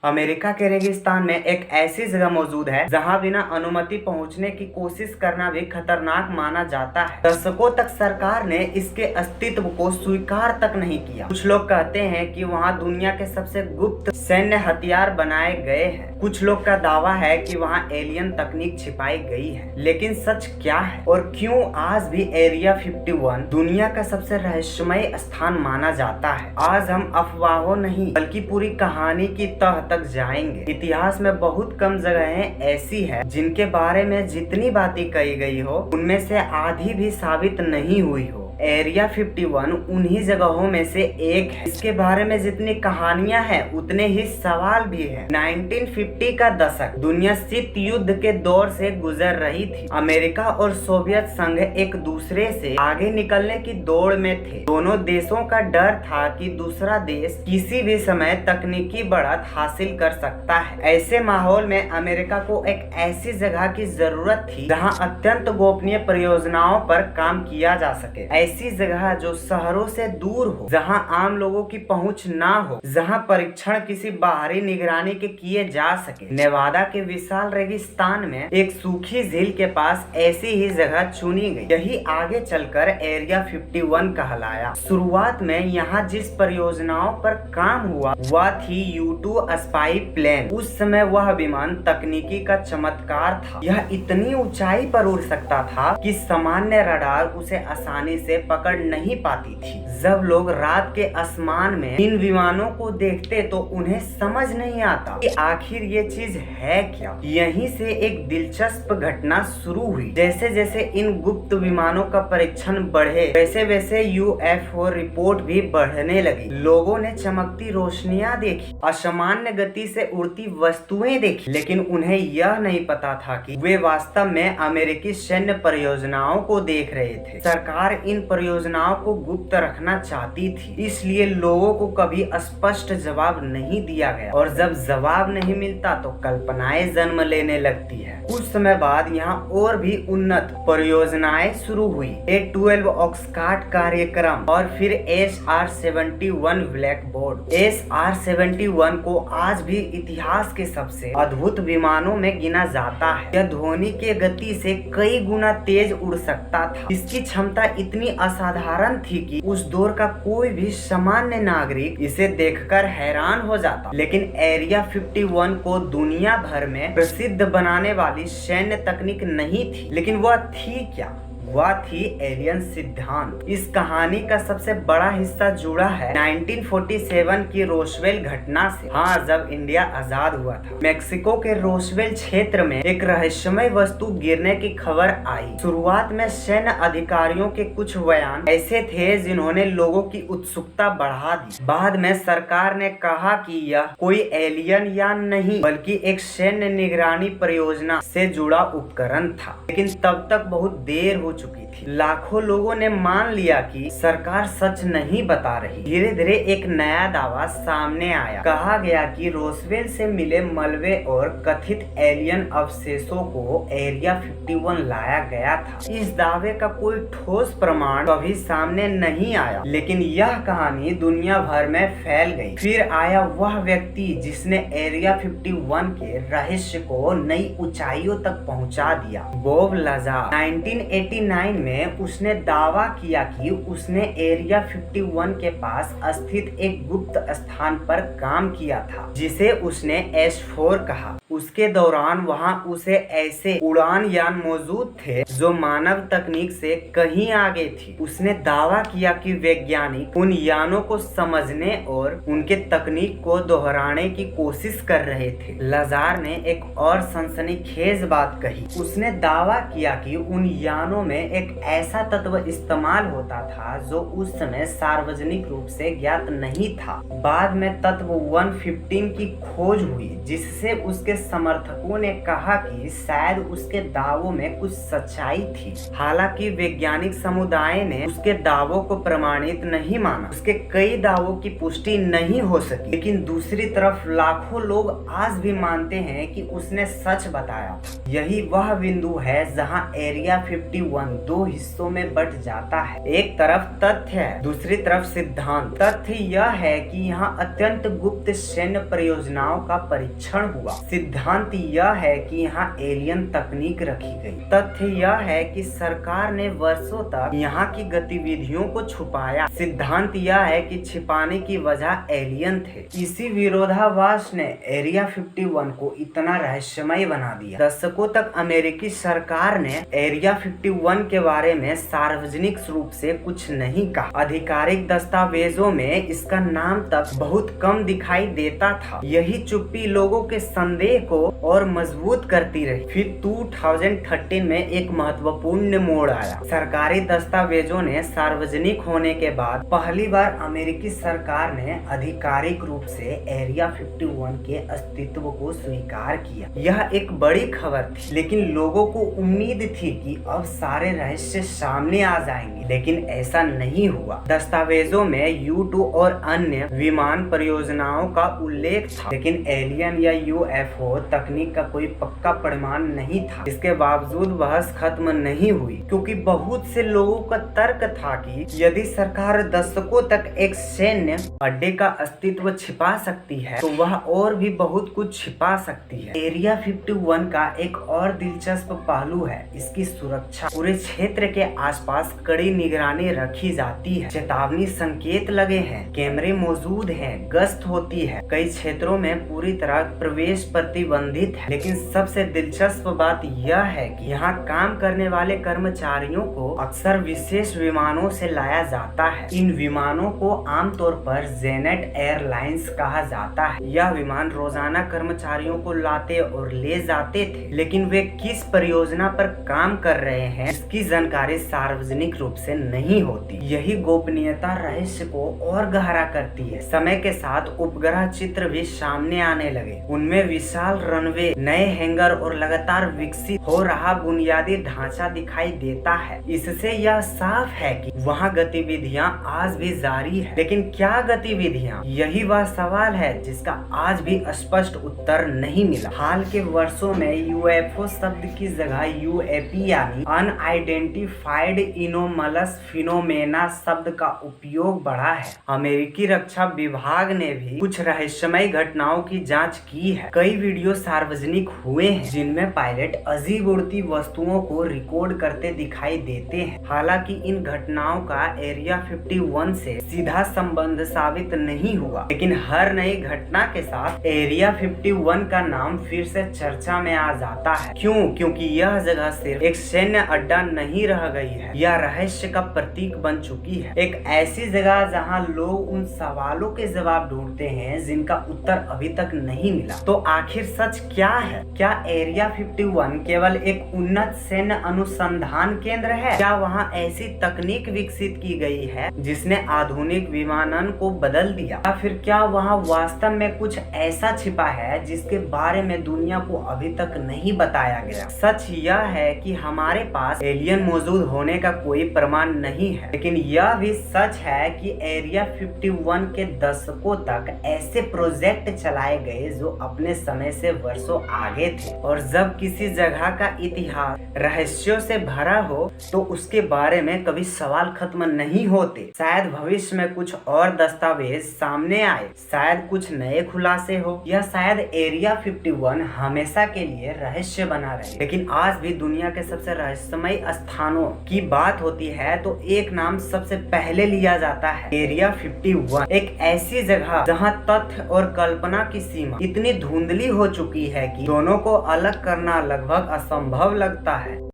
America के रेगिस्तान में एक ऐसी जगह मौजूद है जहां बिना अनुमति पहुंचने की कोशिश करना भी खतरनाक माना जाता है। दशकों तक सरकार ने इसके अस्तित्व को स्वीकार तक नहीं किया। कुछ लोग कहते हैं कि वहां दुनिया के सबसे गुप्त सैन्य हथियार बनाए गए हैं। कुछ लोग का दावा है कि वहां एलियन तकनीक छिपाई गई है। लेकिन सच क्या है और क्यों आज भी एरिया 51 दुनिया का सबसे रहस्यमय स्थान माना जाता है? आज हम अफवाहों नहीं बल्कि पूरी कहानी की तह तक जाएंगे। इतिहास में बहुत कम जगहें ऐसी है जिनके बारे में जितनी बातें कही गई हो उनमें से आधी भी साबित नहीं हुई हो। एरिया 51 उन्हीं जगहों में से एक है। इसके बारे में जितनी कहानियां हैं उतने ही सवाल भी हैं। 1950 का दशक दुनिया शीत युद्ध के दौर से गुजर रही थी। अमेरिका और सोवियत संघ एक दूसरे से आगे निकलने की दौड़ में थे। दोनों देशों का डर था कि दूसरा देश किसी भी समय तकनीकी बढ़त हासिल कर सकता है। ऐसे माहौल में अमेरिका को एक ऐसी जगह की जरूरत थी जहाँ अत्यंत गोपनीय परियोजनाओं पर काम किया जा सके। ऐसी जगह जो शहरों से दूर हो, जहां आम लोगों की पहुंच ना हो, जहां परीक्षण किसी बाहरी निगरानी के किए जा सके। नेवादा के विशाल रेगिस्तान में एक सूखी झील के पास ऐसी ही जगह चुनी गई। यही आगे चलकर एरिया 51 कहलाया। शुरुआत में यहाँ जिस परियोजनाओं पर काम हुआ वह थी U-2 स्पाई प्लेन। उस समय वह विमान तकनीकी का चमत्कार था। यह इतनी ऊंचाई पर उड़ सकता था कि सामान्य रडार उसे आसानी से पकड़ नहीं पाती थी। जब लोग रात के आसमान में इन विमानों को देखते तो उन्हें समझ नहीं आता कि आखिर ये चीज है क्या। यहीं से एक दिलचस्प घटना शुरू हुई। जैसे जैसे इन गुप्त विमानों का परीक्षण बढ़े वैसे वैसे UFO रिपोर्ट भी बढ़ने लगी। लोगों ने चमकती रोशनियां देखी, असामान्य गति से उड़ती वस्तुएं देखी, लेकिन उन्हें यह नहीं पता था कि वे वास्तव में अमेरिकी सैन्य परियोजनाओं को देख रहे थे। सरकार इन परियोजनाओं को गुप्त रखना चाहती थी, इसलिए लोगों को कभी स्पष्ट जवाब नहीं दिया गया और जब जवाब नहीं मिलता तो कल्पनाएं जन्म लेने लगती है। कुछ समय बाद यहाँ और भी उन्नत परियोजनाएं शुरू हुई। A-12 ऑक्सकार्ट कार्यक्रम और फिर SR-71 ब्लैक बोर्ड। SR-71 को आज भी इतिहास के सबसे अद्भुत विमानों में गिना जाता है। यह ध्वनि की गति से कई गुना तेज उड़ सकता था। इसकी क्षमता इतनी असाधारण थी कि उस दौर का कोई भी सामान्य नागरिक इसे देखकर हैरान हो जाता। लेकिन एरिया 51 को दुनिया भर में प्रसिद्ध बनाने वाली सैन्य तकनीक नहीं थी। लेकिन वह थी क्या? वह थी एलियन सिद्धांत। इस कहानी का सबसे बड़ा हिस्सा जुड़ा है 1947 की रोस्वेल घटना से। हाँ, जब इंडिया आजाद हुआ था। मेक्सिको के रोस्वेल क्षेत्र में एक रहस्यमय वस्तु गिरने की खबर आई। शुरुआत में सैन्य अधिकारियों के कुछ बयान ऐसे थे जिन्होंने लोगों की उत्सुकता बढ़ा दी। बाद में सरकार ने कहा कि यह कोई एलियन या नहीं बल्कि एक सैन्य निगरानी परियोजना से जुड़ा उपकरण था। लेकिन तब तक बहुत देर हो चुकी थी। लाखों लोगों ने मान लिया कि सरकार सच नहीं बता रही। धीरे धीरे एक नया दावा सामने आया। कहा गया कि रोस्वेल से मिले मलबे और कथित एलियन अवशेषों को एरिया 51 लाया गया था। इस दावे का कोई ठोस प्रमाण कभी सामने नहीं आया, लेकिन यह कहानी दुनिया भर में फैल गई। फिर आया वह व्यक्ति जिसने एरिया 51 के रहस्य को नई ऊंचाइयों तक पहुंचा दिया। Bob Lazar. 1989 में उसने दावा किया कि उसने एरिया 51 के पास स्थित एक गुप्त स्थान पर काम किया था जिसे उसने S4 कहा। उसके दौरान वहां उसे ऐसे उड़ान यान मौजूद थे जो मानव तकनीक से कहीं आगे थी। उसने दावा किया कि वैज्ञानिक उन यानों को समझने और उनके तकनीक को दोहराने की कोशिश कर रहे थे। लाजार ने एक और सनसनीखेज बात कही। उसने दावा किया कि उन यानों में एक ऐसा तत्व इस्तेमाल होता था जो उस समय सार्वजनिक रूप से ज्ञात नहीं था। बाद में तत्व 115 की खोज हुई जिससे उसके समर्थकों ने कहा कि शायद उसके दावों में कुछ सच्चाई थी। हालांकि वैज्ञानिक समुदाय ने उसके दावों को प्रमाणित नहीं माना। उसके कई दावों की पुष्टि नहीं हो सकी, लेकिन दूसरी तरफ लाखों लोग आज भी मानते हैं कि उसने सच बताया। यही वह बिंदु है जहां एरिया 51 दो हिस्सों में बट जाता है। एक तरफ तथ्य है, दूसरी तरफ सिद्धांत। तथ्य यह है कि यहाँ अत्यंत गुप्त सैन्य परियोजनाओं का परीक्षण हुआ। सिद्धांत यह है कि यहाँ एलियन तकनीक रखी गई। तथ्य यह है कि सरकार ने वर्षों तक यहाँ की गतिविधियों को छुपाया। सिद्धांत यह है कि छिपाने की वजह एलियन थे। इसी विरोधाभास ने एरिया 51 को इतना रहस्यमय बना दिया। दशकों तक अमेरिकी सरकार ने एरिया 51 के बारे में सार्वजनिक रूप से कुछ नहीं कहा। आधिकारिक दस्तावेजों में इसका नाम तक बहुत कम दिखाई देता था। यही चुप्पी लोगों के संदेह को और मजबूत करती रही। फिर 2013 में एक महत्वपूर्ण मोड़ आया। सरकारी दस्तावेजों ने सार्वजनिक होने के बाद पहली बार अमेरिकी सरकार ने आधिकारिक रूप से एरिया 51 के अस्तित्व को स्वीकार किया। यह एक बड़ी खबर थी, लेकिन लोगों को उम्मीद थी कि अब सारे रहस्य सामने आ जाएंगे, लेकिन ऐसा नहीं हुआ। दस्तावेजों में U2 और अन्य विमान परियोजनाओं का उल्लेख था, लेकिन एलियन या UFO तकनीक का कोई पक्का प्रमाण नहीं था। इसके बावजूद बहस खत्म नहीं हुई, क्योंकि बहुत से लोगों का तर्क था कि यदि सरकार दशकों तक एक सैन्य अड्डे का अस्तित्व छिपा सकती है, तो वह और भी बहुत कुछ छिपा सकती है। एरिया 51 का एक और दिलचस्प पहलू है इसकी सुरक्षा। पूरे क्षेत्र के आसपास कड़ी निगरानी रखी जाती है। चेतावनी संकेत लगे हैं, कैमरे मौजूद हैं, गश्त होती है। कई क्षेत्रों में पूरी तरह प्रवेश प्रतिबंधित है। लेकिन सबसे दिलचस्प बात यह है कि यहाँ काम करने वाले कर्मचारियों को अक्सर विशेष विमानों से लाया जाता है। इन विमानों को आमतौर पर जेनेट एयरलाइंस कहा जाता है। यह विमान रोजाना कर्मचारियों को लाते और ले जाते थे, लेकिन वे किस परियोजना पर काम कर रहे हैं इसकी जानकारी सार्वजनिक रूप से नहीं होती। यही गोपनीयता रहस्य को और गहरा करती है। समय के साथ उपग्रह चित्र भी सामने आने लगे। उनमें विशाल रनवे, नए हैंगर और लगातार विकसित हो रहा बुनियादी ढांचा दिखाई देता है। इससे यह साफ है कि वहाँ गतिविधियां आज भी जारी है। लेकिन क्या गतिविधियां? यही वह सवाल है जिसका आज भी स्पष्ट उत्तर नहीं मिला। हाल के वर्षों में UFO शब्द की जगह UAP यानी अनआइडेंटिफाइड एनोमलस फिनोमेना शब्द का उपयोग बढ़ा है। अमेरिकी रक्षा विभाग ने भी कुछ रहस्यमय घटनाओं की जांच की है। कई वीडियो सार्वजनिक हुए हैं जिनमें पायलट अजीब उड़ती वस्तुओं को रिकॉर्ड करते दिखाई देते हैं। हालांकि इन घटनाओं का एरिया 51 से सीधा संबंध साबित नहीं हुआ, लेकिन हर नई घटना के साथ एरिया 51 का नाम फिर से चर्चा में आ जाता है। क्यों? क्योंकि यह जगह सिर्फ एक सैन्य अड्डा नहीं रह गई है, यह रहस्य का प्रतीक बन चुकी है। एक ऐसी जगह जहां लोग उन सवालों के जवाब ढूंढते हैं जिनका उत्तर अभी तक नहीं मिला। तो आखिर सच क्या है? क्या एरिया 51 केवल एक उन्नत सैन्य अनुसंधान केंद्र है? क्या वहाँ ऐसी तकनीक विकसित की गई है जिसने आधुनिक विमानन को बदल दिया? या फिर क्या वहाँ वास्तव में कुछ ऐसा छिपा है जिसके बारे में दुनिया को अभी तक नहीं बताया गया? सच यह है कि हमारे पास एलियन मौजूद होने का कोई प्रमाण नहीं है, लेकिन यह भी सच है कि एरिया 51 के दशकों तक ऐसे प्रोजेक्ट चलाए गए जो अपने समय से वर्षों आगे थे। और जब किसी जगह का इतिहास रहस्यों से भरा हो तो उसके बारे में कभी सवाल खत्म नहीं होते। शायद भविष्य में कुछ और दस्तावेज सामने आए, शायद कुछ नए खुलासे हो, या शायद एरिया 51 हमेशा के लिए रहस्य बना रहे। लेकिन आज भी दुनिया के सबसे रहस्यमय स्थानों की बात होती है तो एक नाम सबसे पहले लिया जाता है, एरिया 51। एक ऐसी जगह जहां तथ्य और कल्पना की सीमा इतनी धुंधली हो चुकी है कि दोनों को अलग करना लगभग असंभव लगता है।